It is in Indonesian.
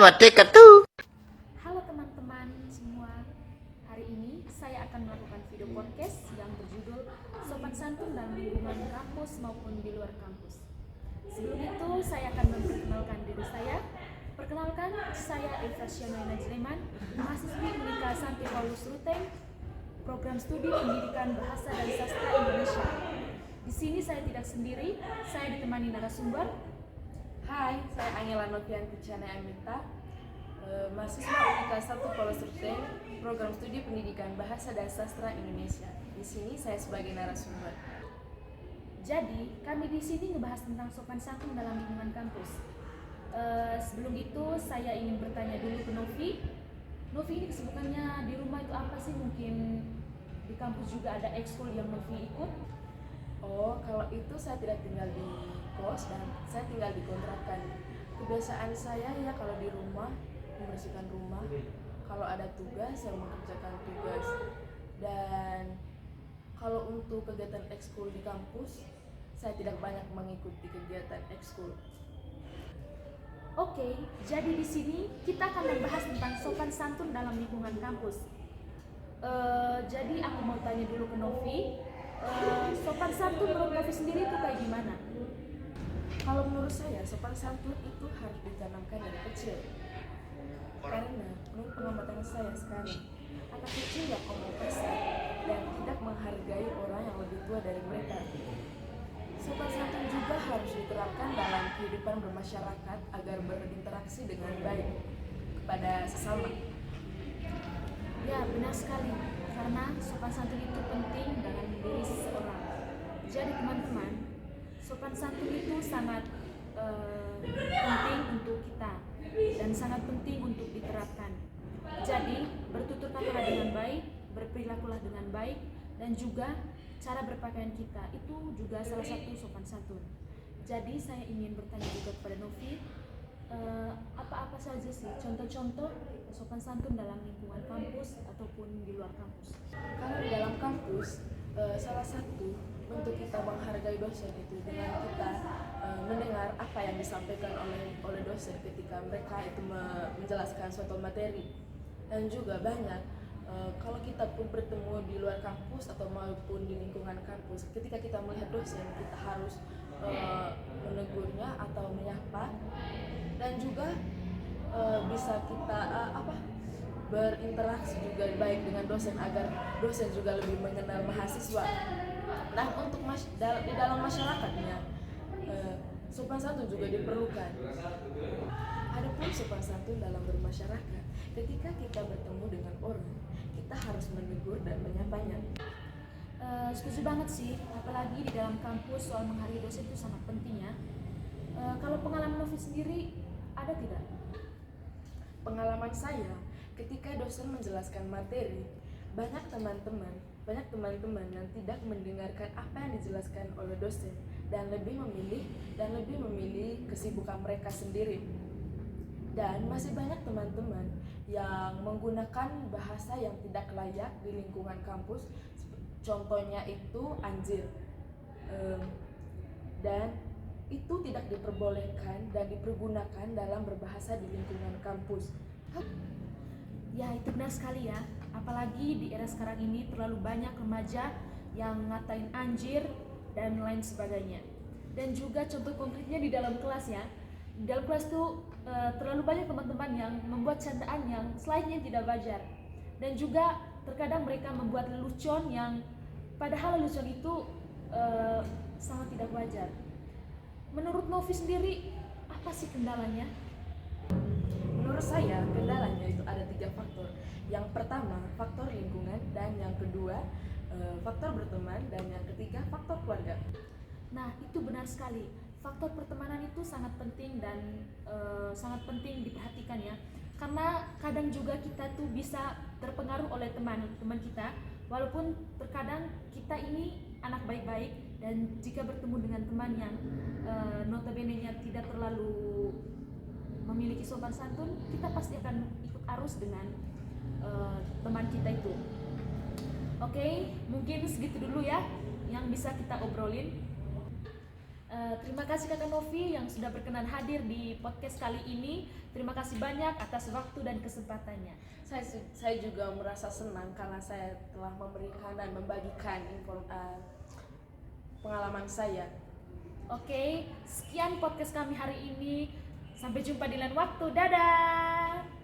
Merdeka tuh. Halo teman-teman semua, hari ini saya akan melakukan video podcast yang berjudul Sopan Santun dalam lingkungan kampus maupun di luar kampus. Sebelum itu saya akan memperkenalkan diri saya. Perkenalkan, saya Efrasiana Najleman, mahasiswi Unika Santi Paulus Ruteng, program studi pendidikan bahasa dan sastra Indonesia. Di sini saya tidak sendiri, saya ditemani narasumber. Hai, saya Angela Novianti Chane Amita, mahasiswa Unika Santi Paulus Ruteng, program studi pendidikan bahasa dan sastra Indonesia. Di sini saya sebagai narasumber. Jadi, kami di sini ngebahas tentang sopan santun dalam lingkungan kampus. Sebelum itu, saya ingin bertanya dulu ke Novi. Novi, ini kesibukannya di rumah itu apa sih? Mungkin di kampus juga ada ekskul yang Novi ikut? Oh, kalau itu saya tidak tinggal di kos dan saya tinggal di kontrakan. Kebiasaan saya ya kalau di rumah membersihkan rumah, kalau ada tugas saya mengerjakan tugas. Dan kalau untuk kegiatan ekskul di kampus, saya tidak banyak mengikuti kegiatan ekskul. Oke, jadi di sini kita akan membahas tentang sopan santun dalam lingkungan kampus. Jadi aku mau tanya dulu ke Novi, sopan santun menurut Novi sendiri itu kayak gimana? Kalau menurut saya, sopan santun itu harus ditanamkan dari kecil. Karena menurut pengamatan saya sekarang, anak kecil yang omong kasar dan tidak menghargai orang yang lebih tua dari mereka. Sopan santun juga harus diterapkan dalam kehidupan bermasyarakat agar berinteraksi dengan baik kepada sesama. Ya, benar sekali. Karena sopan santun itu penting dalam diri seseorang. Jadi teman-teman, sopan santun itu sangat penting untuk kita dan sangat penting untuk diterapkan. Jadi, bertutur katalah dengan baik, berperilakulah dengan baik, dan juga cara berpakaian kita itu juga salah satu sopan santun. Jadi, saya ingin bertanya juga kepada Novi, apa-apa saja sih contoh-contoh sopan santun dalam lingkungan kampus ataupun di luar kampus? Kalau di dalam kampus, salah satu untuk kita menghargai dosen itu dengan kita mendengar apa yang disampaikan oleh dosen ketika mereka itu menjelaskan suatu materi. Dan juga banyak kalau kita pun bertemu di luar kampus atau maupun di lingkungan kampus, ketika kita melihat dosen kita harus menegurnya atau menyapa, dan juga bisa kita berinteraksi juga baik dengan dosen agar dosen juga lebih mengenal mahasiswa. Nah, untuk di dalam masyarakatnya, sopan santun juga diperlukan. Adapun sopan santun dalam bermasyarakat, ketika kita bertemu dengan orang, kita harus menegur dan menyapanya. Setuju banget sih, apalagi di dalam kampus soal menghargai dosen itu sangat penting ya. Kalau pengalaman Novi sendiri ada tidak? Pengalaman saya, ketika dosen menjelaskan materi, banyak teman-teman yang tidak mendengarkan apa yang dijelaskan oleh dosen dan lebih memilih kesibukan mereka sendiri. Dan masih banyak teman-teman yang menggunakan bahasa yang tidak layak di lingkungan kampus. Contohnya itu anjir. Dan itu tidak diperbolehkan dan dipergunakan dalam berbahasa di lingkungan kampus. Ya, itu benar sekali ya. Apalagi di era sekarang ini terlalu banyak remaja yang ngatain anjir dan lain sebagainya. Dan juga contoh konkretnya di dalam kelas ya. Di dalam kelas tuh terlalu banyak teman-teman yang membuat candaan yang selainnya tidak wajar. Dan juga terkadang mereka membuat lelucon yang padahal lelucon itu sangat tidak wajar. Menurut Novi sendiri, apa sih kendalanya? Menurut saya, kendalanya itu ada 3 faktor. Yang pertama, faktor lingkungan, dan yang kedua, faktor berteman, dan yang ketiga, faktor keluarga. Nah, itu benar sekali. Faktor pertemanan itu sangat penting dan sangat penting diperhatikan ya. Karena kadang juga kita tuh bisa terpengaruh oleh teman kita, walaupun terkadang kita ini anak baik-baik, dan jika bertemu dengan teman yang notabene-nya tidak terlalu memiliki sopan santun, kita pasti akan ikut arus dengan teman kita itu. Oke, mungkin segitu dulu ya yang bisa kita obrolin. Terima kasih Kakak Novi yang sudah berkenan hadir di podcast kali ini. Terima kasih banyak atas waktu dan kesempatannya. Saya juga merasa senang karena saya telah memberikan dan membagikan pengalaman saya. Oke, sekian podcast kami hari ini. Sampai jumpa di lain waktu. Dadah.